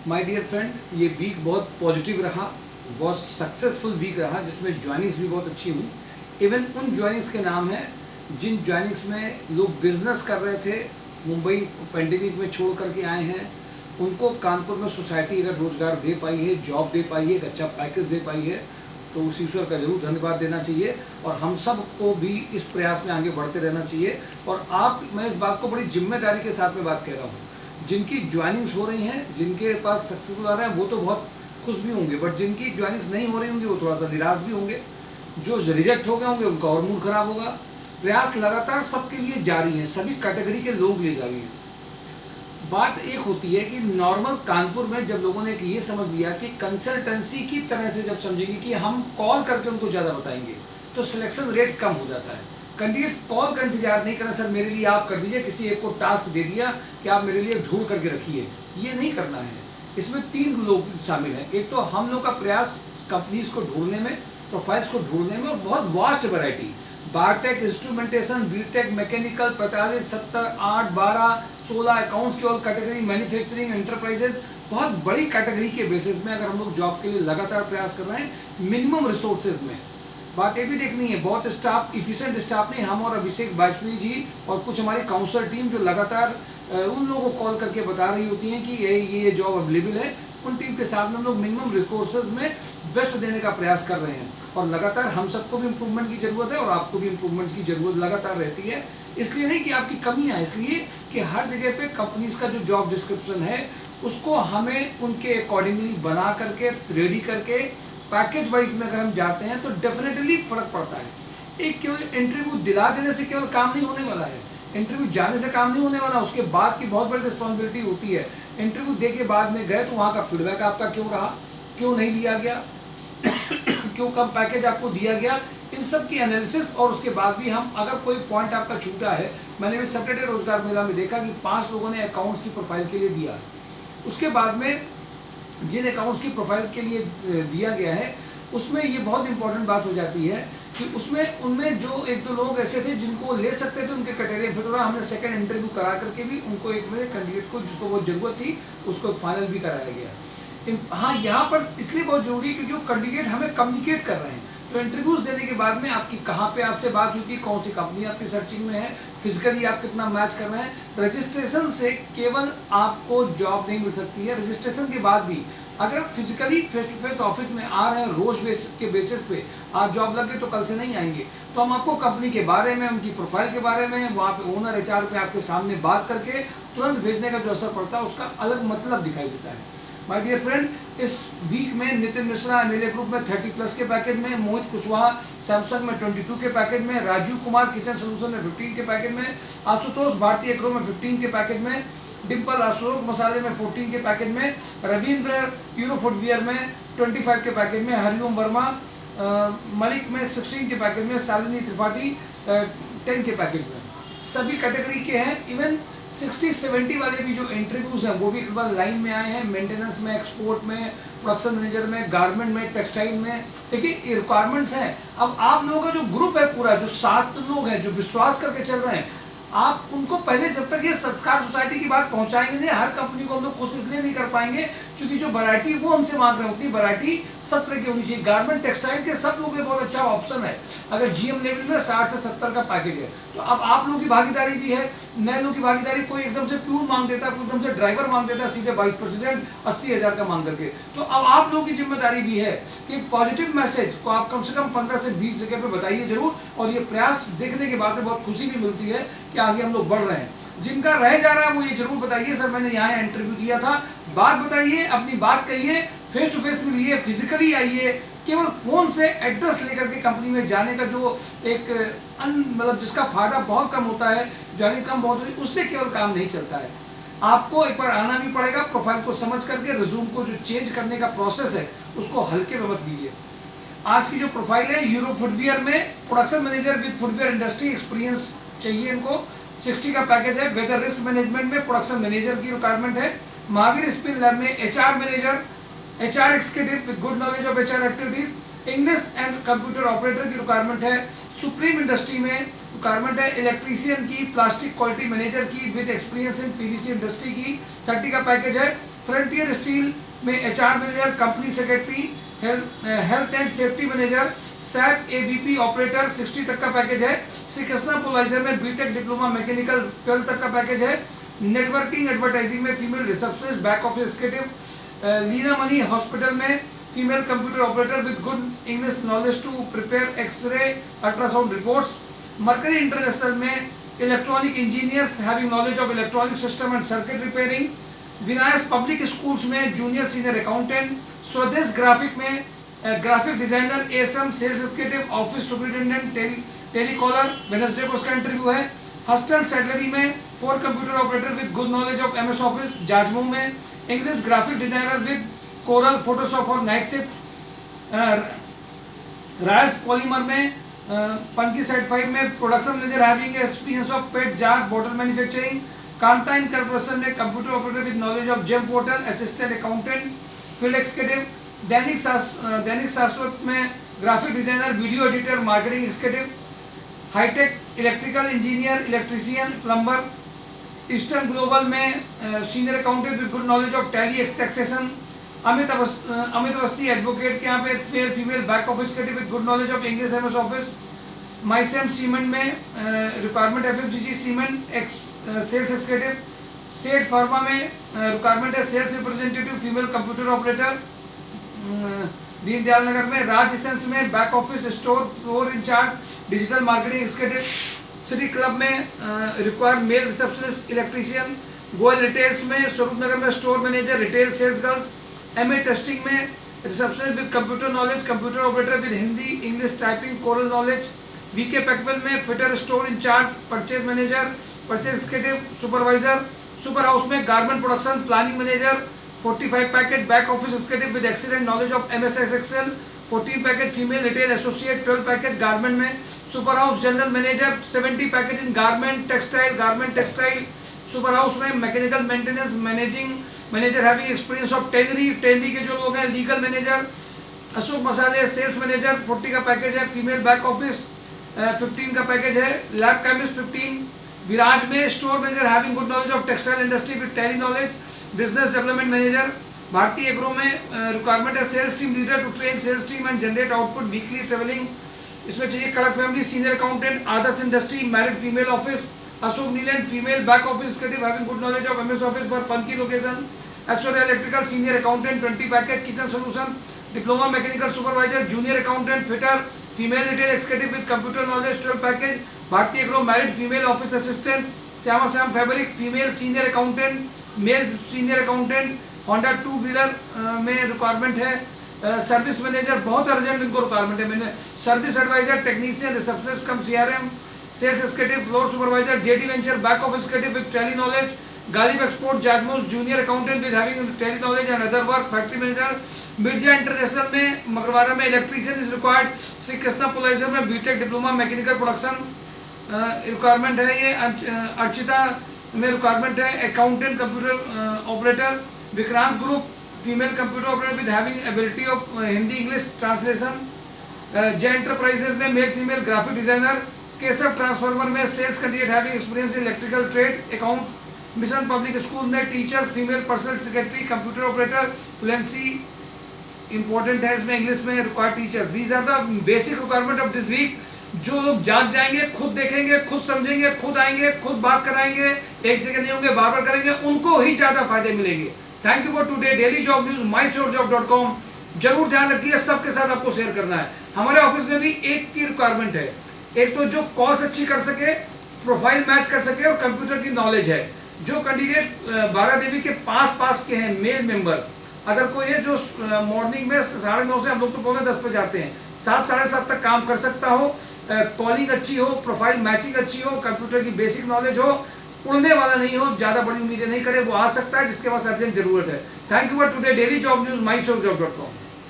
My dear friend, ये week बहुत positive रहा, बहुत सक्सेसफुल वीक रहा, जिसमें ज्वाइनिंग्स भी बहुत अच्छी हुई। इवन उन ज्वाइनिंग्स के नाम हैं जिन ज्वाइनिंग्स में लोग बिजनेस कर रहे थे, मुंबई को पेंडेमिक में छोड़ करके आए हैं, उनको कानपुर में सोसाइटी अगर रोजगार दे पाई है, जॉब दे पाई है, एक अच्छा पैकेज दे पाई है, तो उस ईश्वर का जरूर धन्यवाद देना चाहिए। और हम सब को भी इस प्रयास में आगे बढ़ते रहना चाहिए। और मैं इस बात को बड़ी जिम्मेदारी के साथ में बात कह रहा हूँ, जिनकी ज्वाइनिंग्स हो रही हैं, जिनके पास सक्सेसफुल आ रहा है, वो तो बहुत खुश भी होंगे, बट जिनकी ज्वाइनिंग्स नहीं हो रही होंगी वो थोड़ा सा निराश भी होंगे। जो रिजेक्ट हो गए होंगे उनका और मूड खराब होगा। प्रयास लगातार सबके लिए जारी है, सभी कैटेगरी के लोग ले जारी हैं। बात एक होती है कि नॉर्मल कानपुर में जब लोगों ने ये समझ लिया कि कंसल्टेंसी की तरह से जब समझेंगे कि हम कॉल करके उनको ज़्यादा बताएंगे, तो सिलेक्शन रेट कम हो जाता है। कैंडिडेट कॉल का इंतजार नहीं करना, सर मेरे लिए आप कर दीजिए, किसी एक को टास्क दे दिया कि आप मेरे लिए ढूंढ करके रखिए, ये नहीं करना है। इसमें 3 लोग शामिल हैं। एक तो हम लोग का प्रयास कंपनीज को ढूंढने में, प्रोफाइल्स को ढूंढने में, और बहुत वास्ट वैरायटी, बारटेक, इंस्ट्रूमेंटेशन, बीटेक, मैकेनिकल, 45, 70, 8, 12, 16 अकाउंट्स की ऑल कैटेगरी, मैन्युफैक्चरिंग, एंटरप्राइजेज, बहुत बड़ी कैटेगरी के बेसिस में अगर हम लोग जॉब के लिए लगातार प्रयास कर रहे हैं मिनिमम रिसोर्सेज में। बात ये भी देखनी है, बहुत स्टाफ, इफिशिएंट स्टाफ नहीं, हम और अभिषेक वाजपेयी जी और कुछ हमारी काउंसलर टीम जो लगातार उन लोगों को कॉल करके बता रही होती हैं कि ये जॉब अवेलेबल है, उन टीम के साथ में हम लोग मिनिमम रिसोर्सेज में बेस्ट देने का प्रयास कर रहे हैं। और लगातार हम सबको भी इम्प्रूवमेंट की ज़रूरत है और आपको भी इम्प्रूवमेंट्स की ज़रूरत लगातार रहती है। इसलिए नहीं कि आपकी कमियाँ, इसलिए कि हर जगह पे कंपनीज का जो जॉब डिस्क्रिप्शन है उसको हमें उनके अकॉर्डिंगली बना करके, रेडी करके, पैकेज वाइज में अगर हम जाते हैं तो डेफिनेटली फ़र्क पड़ता है। एक केवल इंटरव्यू दिला देने से केवल काम नहीं होने वाला है, इंटरव्यू जाने से काम नहीं होने वाला, उसके बाद की बहुत बड़ी रिस्पॉन्सिबिलिटी होती है। इंटरव्यू दे के बाद में गए तो वहाँ का फीडबैक आपका क्यों रहा, क्यों नहीं लिया गया, क्यों कम पैकेज आपको दिया गया, इन सब की एनालिसिस। और उसके बाद भी हम अगर कोई पॉइंट आपका छूटा है, मैंने भी सैटरडे रोजगार मेला में देखा कि 5 लोगों ने अकाउंट्स की प्रोफाइल के लिए दिया, उसके बाद में जिन अकाउंट्स की प्रोफाइल के लिए दिया गया है उसमें ये बहुत इंपॉर्टेंट बात हो जाती है कि उसमें उनमें जो 1-2 लोग ऐसे थे जिनको ले सकते थे, उनके क्राइटेरिया फिट हो रहा, हमने सेकंड इंटरव्यू करा करके भी उनको एक में कैंडिडेट को जिसको बहुत ज़रूरत थी उसको फाइनल भी कराया गया। हाँ, यहाँ पर इसलिए बहुत ज़रूरी क्योंकि वो कैंडिडेट हमें कम्युनिकेट कर रहे हैं। तो इंटरव्यूज़ देने के बाद में आपकी कहाँ पे आपसे बात हुई थी, कौन सी कंपनी आपकी सर्चिंग में है, फिजिकली आप कितना मैच कर रहे हैं। रजिस्ट्रेशन से केवल आपको जॉब नहीं मिल सकती है, रजिस्ट्रेशन के बाद भी अगर physically face to face office में आ रहे हैं रोज के बेसिस पे, आज जॉब लगे तो कल से नहीं आएंगे, तो हम आपको कंपनी के बारे में, उनकी प्रोफाइल के बारे में, वहाँ पे ओनर एचआर पे आपके सामने बात करके तुरंत भेजने का जो असर पड़ता है उसका अलग मतलब दिखाई देता है। माय डियर फ्रेंड, इस वीक में नितिन मिश्रा एमएलए ग्रुप में 30+ के पैकेज में, मोहित कुशवाहा सैमसंग में 22 के पैकेज में, राजीव कुमार किचन सोल्यूशन में 15 के पैकेज में, आशुतोष भारती एग्रो में 15 के पैकेज में, डिम्पल अशोक मसाले में 14 के पैकेज में, रविंद्र यूरो फुटवियर में 25 के पैकेज में, हरिओम वर्मा मलिक में 16 के पैकेज में, शालिनी त्रिपाठी 10 के पैकेज में, सभी कैटेगरी के हैं। इवन 60-70 वाले भी जो इंटरव्यूज़ हैं वो भी एक बार लाइन में आए हैं, मेंटेनेंस में, एक्सपोर्ट में, प्रोडक्शन मैनेजर में, गारमेंट में, टेक्सटाइल में। देखिए रिक्वायरमेंट्स हैं। अब आप लोगों का जो ग्रुप है पूरा, जो 7 लोग हैं जो विश्वास करके चल रहे हैं, आप उनको पहले जब तक ये संस्कार सोसाइटी की बात पहुंचाएंगे नहीं, हर कंपनी को हम लोग कोशिश नहीं कर पाएंगे, क्योंकि जो वैरायटी वो हमसे मांग रहे हैं उतनी वैरायटी सब तरह की होनी चाहिए। गारमेंट टेक्सटाइल के सब लोगों के बहुत अच्छा ऑप्शन है। अगर जीएम लेवल में 60 से 70 का पैकेज है, तो अब आप लोगों की भागीदारी भी है, नए लोगों की भागीदारी। कोई एकदम से प्यून मांग देता है, कोई एकदम से ड्राइवर मांग देता है, सीधे वाइस प्रेसिडेंट 80,000 का मांग करके। तो अब आप लोगों की जिम्मेदारी भी है कि एक पॉजिटिव मैसेज को आप कम से कम 15 से 20 जगह पे बताइए जरूर। और ये प्रयास देखने के बाद में बहुत खुशी भी मिलती है कि आगे हम लोग बढ़ रहे हैं। जिनका रह जा रहा है वो ये जरूर बताइए, सर मैंने यहाँ इंटरव्यू दिया था, बात बताइए, अपनी बात कहिए, फेस टू फेस मिलिए, फिजिकली आइए। केवल फोन से एड्रेस लेकर के कंपनी में जाने का जो एक मतलब जिसका फायदा बहुत कम होता है, जाने कम बहुत होती है, उससे केवल काम नहीं चलता है। आपको एक बार आना भी पड़ेगा, प्रोफाइल को समझ करके रिज्यूम को जो चेंज करने का प्रोसेस है उसको हल्के में मत लीजिए। आज की जो प्रोफाइल है, यूरो फुटवियर में production manager with footwear industry experience चाहिए इनको, 60 का पैकेज है। वेदर रिस्क मैनेजमेंट में प्रोडक्शन मैनेजर की रिक्वायरमेंट है। महावीर स्पिन लैब में HR manager, HR executive with good knowledge of HR activities, English and computer operator की रिक्वायरमेंट है। सुप्रीम इंडस्ट्री में रिक्वायरमेंट है इलेक्ट्रीशियन की, प्लास्टिक क्वालिटी मैनेजर की with experience in PVC industry की, 30 का पैकेज है। फ्रंटियर स्टील में HR manager, company secretary, health and safety manager, SAP AVP operator 60 तक का पैकेज है। श्री कृष्णा पोलाइजर में बीटेक डिप्लोमा मैकेनिकल 12 तक का पैकेज है। नेटवर्किंग एडवर्टाइजिंग में female receptionist, back office executive. Leena Mani hospital में female computer operator with good English knowledge to prepare x-ray ultrasound reports. Mercury International में electronic engineers having knowledge of electronic system and circuit repairing. Vinayak public schools में junior senior accountant. Swadesh graphic में graphic designer, ASM sales executive, office superintendent, telecaller, Wednesday को उसका interview है। Houston सैटलरी में 4 computer operator with good knowledge of MS office, Jajmau में। English graphic designer with Corel Photoshop और night shift. Rice Polymer में Panki side 5 में production manager having experience of PET jar bottle manufacturing. Kanta in corporation में computer operator with knowledge of GeM portal, assistant accountant, field executive. Dainik Shashwat में graphic designer, video editor, marketing executive. Hitech electrical engineer, electrician, plumber. Eastern Global में senior accountant with good knowledge of Tally taxation. Amit Awasthi advocate के यहाँ पे female back office executive with good knowledge of English MS office. Mycem cement में requirement FMCG cement sales executive. Set pharma में requirement है sales representative, female computer operator, Deendayal Nagar में। Raj essence में back office store floor incharge, digital marketing executive. City Club में require male receptionist, electrician. Goyal retails में स्वरूप नगर में store manager, retail sales girls. MA testing में receptionist with computer knowledge, computer operator with Hindi English typing Corel knowledge. VK Packwell में fitter store incharge, purchase manager, purchase executive, supervisor. Super House में garment production planning manager, 45 package back office executive with excellent knowledge of MS Excel। 14 package female retail associate, 12 package garment में। Super House general manager, 70 package in garment textile. Super House में mechanical maintenance manager having experience of tannery के जो लोग हैं, legal manager. Ashok मसाले sales manager, 40 का package है। Female back office 15 का पैकेज है। Lab chemist 15। विराज में store manager having good knowledge of textile industry with Tally knowledge, business development manager. Bharatiya agro में रिक्वायरमेंट है sales team leader to train sales team and generate output weekly travelling. इसमें चाहिए कड़क family senior accountant, Adarsh industry married female office. Ashok नीलैंड female back office executive having good knowledge of MS office for Panki location. Aishwarya electrical senior accountant 20 package. Kitchen solution diploma mechanical supervisor, junior accountant, fitter, female retail executive with computer knowledge 12 package. Bharatiya agro married female office assistant. Shyama Shyam fabric female senior accountant, male senior accountant. Honda 2 wheeler में requirement है। Service manager बहुत urgent इनको requirement है। मैंने service advisor, technician, receptionist cum CRM, sales executive, floor supervisor, JD venture back office executive with Tally knowledge. Ghalib export जाजमोस junior accountant with having Tally knowledge and other work, factory manager. Mirza international में मगरवाड़ा में electrician is required. Shri Krishna पोलाइजर में BTech diploma mechanical production requirement है। ये अर्चिता में requirement है accountant computer operator. Vikrant group female computer operator with having ability of Hindi English translation. Jai enterprises में male female graphic designer. Keshav transformer में sales candidate having experience in electrical trade account. Mission public school में teachers female personal secretary computer operator, fluency important है इसमें English में required teachers. These are the basic requirement of this week. जो लोग जाग जाएंगे, खुद देखेंगे, खुद समझेंगे, खुद आएंगे, खुद बात कराएंगे, एक जगह नहीं होंगे, बार बार करेंगे, उनको ही ज़्यादा फायदे मिलेंगे। Thank you for today. Daily job news mysurejob.com जरूर ध्यान रखिए, सबके साथ आपको शेयर करना है। हमारे ऑफिस में भी एक की रिक्वायरमेंट है, एक तो जो कॉल्स अच्छी कर सके, प्रोफाइल मैच कर सके और कंप्यूटर की नॉलेज है। जो कैंडिडेट 12 देवी के पास के हैं मेल मेंबर, अगर कोई है जो मॉर्निंग में 9:30 से हम लोग तो 9:45 पे जाते हैं, 7 साढ़े 7 तक काम कर सकता हो, कॉलिंग अच्छी हो, प्रोफाइल मैचिंग अच्छी हो, कंप्यूटर की बेसिक नॉलेज हो, उड़ने वाला नहीं हो, ज़्यादा बड़ी उम्मीदें नहीं करे, वो आ सकता है जिसके पास अर्जेंट जरूरत है। Thank you for today. Daily job news mysurejob.com।